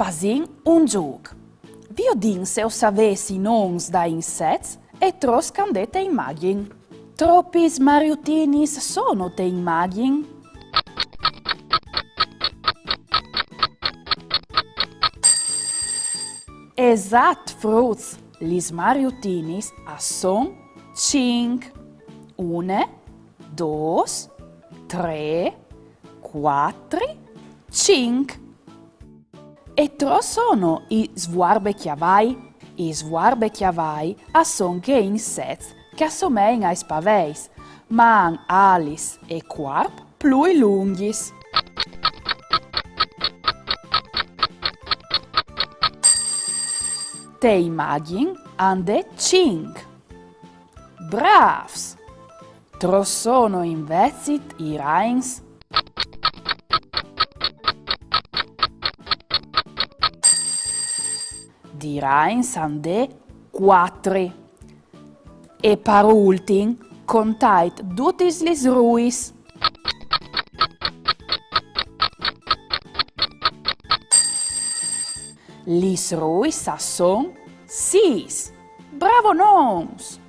fasin un giug. Vio din se o savessi noms da insets e tros candè te immagin. Troppis mariutinis sono te immagin? Esat, Fruz, lis mariutinis son 5. 1, 2, 3, 4, 5. E tro sono i svuarbechiavai. I svuarbechiavai son che insets che assomein ai spaveis, ma han alis e quarp plui lunghis. Te immagin han de 5. Bravs! Tro sono invezit i rains. Di rains han de 4. E par ultim contait dutis lis ruis. Lis ruis son 6. Bravo noms!